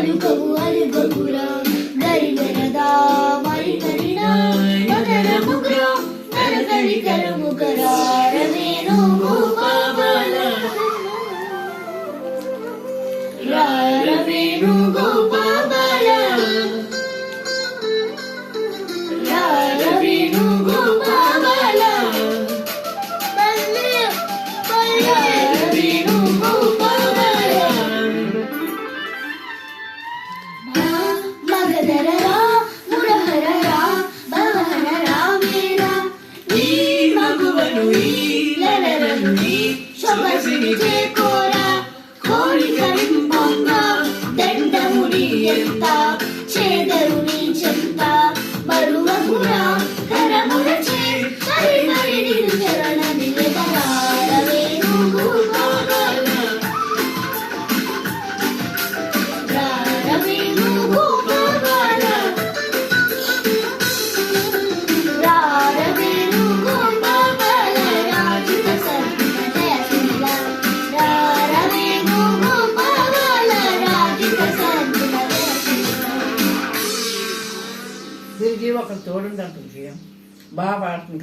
పలుకవు అలుగకురా గరిగరదా మరి కరినా మగర ముగ్ర నరకరి కరముకరా రవేణు గోపాల రవేణు గోపాల రవేణు గోపాల రవేణు గోపాల మగధరరా మురహరరా భవహరరా మేరా ఈ మగువను ఈ లలరను ఈ శొగసిని చేకోరా కోరికరింపొంగ దండముని ఎంత చేదరుని చెంత బరువగురా కరమురచే మరి మరి నిరుచరణ నిలబరా రవేణు గోపాల రవేణు గోపాల రవేణు గోపాల రాజిత సర్వ జయశీల రవేణు గోపాల రాజిత సర్వ జయశీల. దీనికి ఒక తోడుంది అంటుంది బాగా పాడుతుంది.